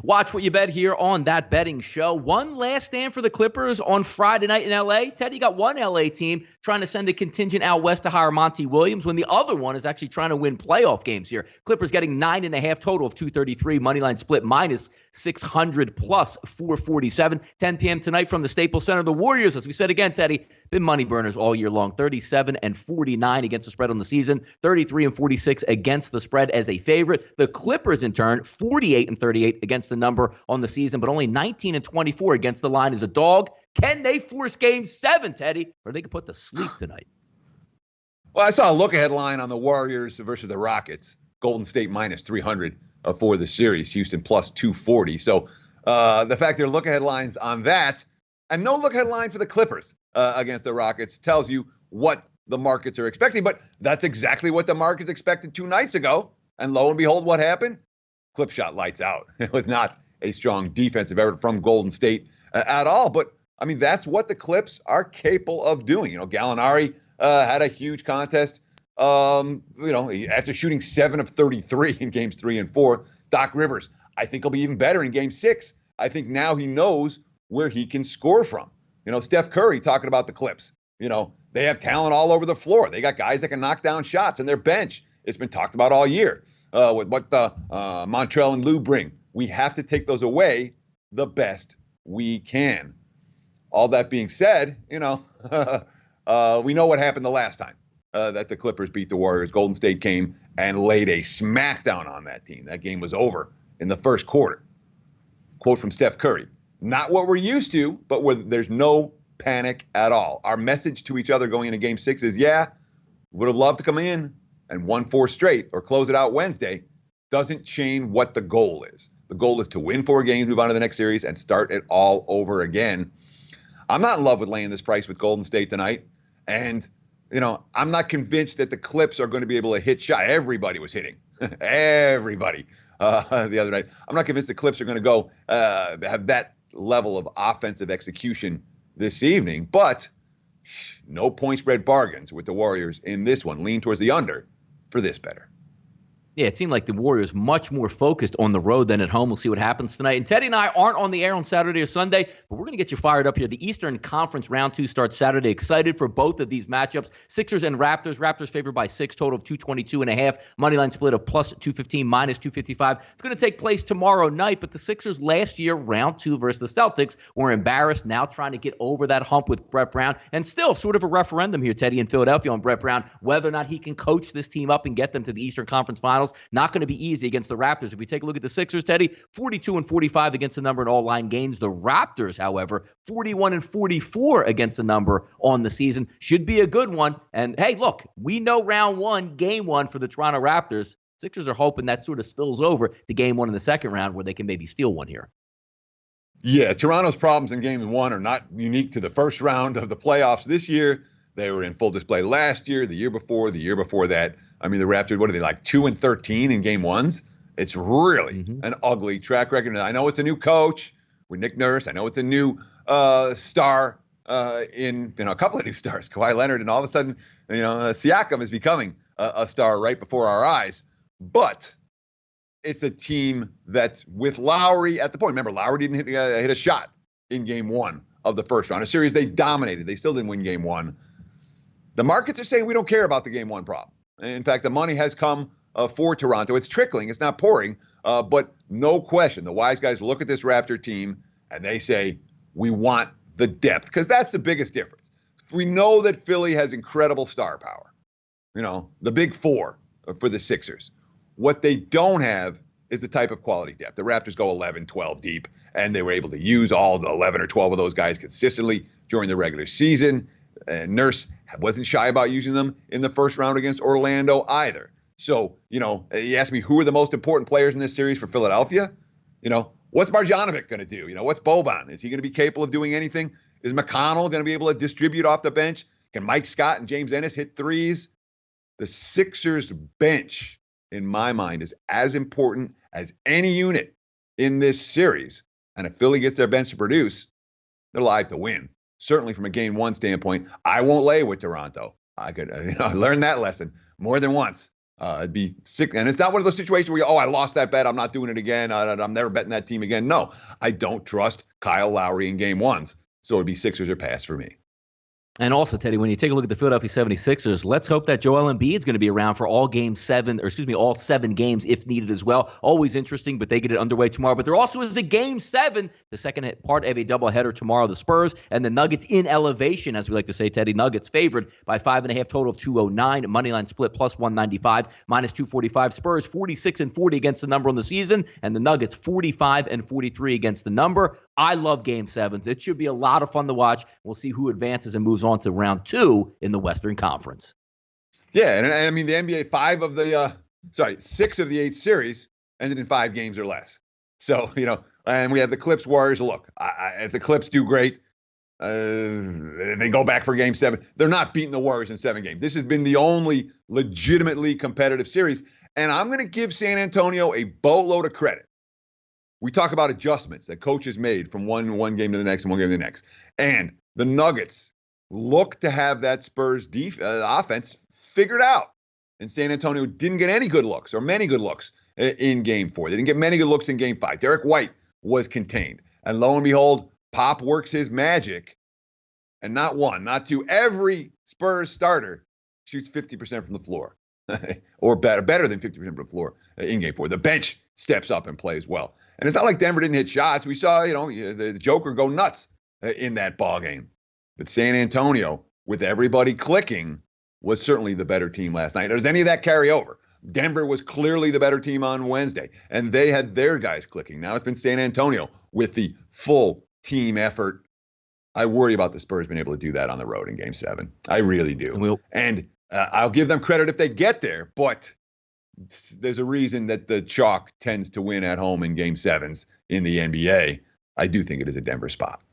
Watch what you bet here on That Betting Show. One last stand for the Clippers on Friday night in L.A. Teddy, got one L.A. team trying to send a contingent out west to hire Monty Williams when the other one is actually trying to win playoff games here. Clippers getting 9.5 total of 233. Moneyline split minus 600 plus 447. 10 p.m. tonight from the Staples Center. The Warriors, as we said again, Teddy, been money burners all year long. 37-49 against the spread on the season. 33-46 against the spread as a favorite. The Clippers, in turn, 48-38 against the number on the season, but only 19-24 against the line as a dog. Can they force Game 7, Teddy, or they can put to sleep tonight? Well, I saw a look-ahead line on the Warriors versus the Rockets. Golden State minus 300 for the series. Houston plus 240. So the fact there are look-ahead lines on that, and no look-ahead line for the Clippers against the Rockets, tells you what the markets are expecting. But that's exactly what the markets expected 2 nights ago. And lo and behold, what happened? Clip shot lights out. It was not a strong defensive effort from Golden State at all. But, I mean, that's what the Clips are capable of doing. You know, Gallinari had a huge contest, after shooting 7 of 33 in games 3 and 4. Doc Rivers, I think he'll be even better in game 6. I think now he knows where he can score from. You know, Steph Curry talking about the Clips. You know, they have talent all over the floor. They got guys that can knock down shots in their bench. It's been talked about all year with what Montrell and Lou bring. We have to take those away the best we can. All that being said, we know what happened the last time that the Clippers beat the Warriors. Golden State came and laid a smackdown on that team. That game was over in the first quarter. Quote from Steph Curry, not what we're used to, but where there's no panic at all. Our message to each other going into game 6 is, would have loved to come in and won 4 straight or close it out Wednesday. Doesn't change what the goal is. The goal is to win 4 games, move on to the next series, and start it all over again. I'm not in love with laying this price with Golden State tonight. And, I'm not convinced that the Clips are going to be able to hit shot. Everybody was hitting. Everybody the other night. I'm not convinced the Clips are going to go have that level of offensive execution this evening. But no point spread bargains with the Warriors in this one. Lean towards the under for this better. Yeah, it seemed like the Warriors much more focused on the road than at home. We'll see what happens tonight. And Teddy and I aren't on the air on Saturday or Sunday, but we're going to get you fired up here. The Eastern Conference Round 2 starts Saturday. Excited for both of these matchups. Sixers and Raptors. Raptors favored by 6, total of 222.5. Moneyline split of plus 215, minus 255. It's going to take place tomorrow night, but the Sixers last year, Round 2 versus the Celtics, were embarrassed. Now trying to get over that hump with Brett Brown. And still sort of a referendum here, Teddy, in Philadelphia on Brett Brown, whether or not he can coach this team up and get them to the Eastern Conference Finals. Not going to be easy against the Raptors. If we take a look at the Sixers, Teddy, 42-45 against the number in all line games. The Raptors, however, 41-44 against the number on the season. Should be a good one. And hey, look, we know round 1, game 1 for the Toronto Raptors. Sixers are hoping that sort of spills over to game 1 in the second round where they can maybe steal one here. Yeah, Toronto's problems in game 1 are not unique to the first round of the playoffs this year. They were in full display last year, the year before that. I mean, the Raptors, what are they, like 2-13 in game 1s? It's really an ugly track record. And I know it's a new coach with Nick Nurse. I know it's a new star in a couple of new stars, Kawhi Leonard, and all of a sudden, Siakam is becoming a star right before our eyes. But it's a team that's with Lowry at the point. Remember, Lowry didn't hit a shot in game 1 of the first round. A series they dominated. They still didn't win game 1. The markets are saying we don't care about the game 1 problem. In fact, the money has come for Toronto. It's trickling. It's not pouring. But no question, the wise guys look at this Raptor team and they say, we want the depth, because that's the biggest difference. We know that Philly has incredible star power. The big 4 for the Sixers. What they don't have is the type of quality depth. The Raptors go 11, 12 deep, and they were able to use all the 11 or 12 of those guys consistently during the regular season. And Nurse wasn't shy about using them in the first round against Orlando either. So, you ask me who are the most important players in this series for Philadelphia? What's Marjanovic going to do? What's Boban? Is he going to be capable of doing anything? Is McConnell going to be able to distribute off the bench? Can Mike Scott and James Ennis hit threes? The Sixers bench, in my mind, is as important as any unit in this series. And if Philly gets their bench to produce, they're live to win. Certainly from a game 1 standpoint, I won't lay with Toronto. I could I learned that lesson more than once It'd be sick. And it's not one of those situations where I lost that bet. I'm not doing it again. I'm never betting that team again. No, I don't trust Kyle Lowry in game ones. So it'd be Sixers or pass for me. And also, Teddy, when you take a look at the Philadelphia 76ers, let's hope that Joel Embiid is going to be around for all 7 games if needed as well. Always interesting, but they get it underway tomorrow. But there also is a Game 7, the second part of a doubleheader tomorrow. The Spurs and the Nuggets in elevation, as we like to say, Teddy. Nuggets favored by 5.5, total of 209. Moneyline split plus 195, minus 245. Spurs 46-40 against the number on the season, and the Nuggets 45-43 against the number. I love Game 7s. It should be a lot of fun to watch. We'll see who advances and moves on to round 2 in the Western Conference. Yeah, and I mean, the NBA, 6 of the 8 series ended in 5 games or less. So, and we have the Clips Warriors. Look, if the Clips do great, they go back for Game 7. They're not beating the Warriors in 7 games. This has been the only legitimately competitive series. And I'm going to give San Antonio a boatload of credit. We talk about adjustments that coaches made from one game to the next and one game to the next. And the Nuggets look to have that Spurs offense figured out. And San Antonio didn't get any good looks or many good looks in Game 4. They didn't get many good looks in Game 5. Derek White was contained. And lo and behold, Pop works his magic. And not one, not two. Every Spurs starter shoots 50% from the floor. Or better than 50% from the floor in Game 4. The bench steps up and plays well. And it's not like Denver didn't hit shots. We saw, the Joker go nuts in that ball game. But San Antonio, with everybody clicking, was certainly the better team last night. Does any of that carry over? Denver was clearly the better team on Wednesday, and they had their guys clicking. Now it's been San Antonio with the full team effort. I worry about the Spurs being able to do that on the road in Game 7. I really do. And I'll give them credit if they get there, but there's a reason that the chalk tends to win at home in Game 7s in the NBA. I do think it is a Denver spot.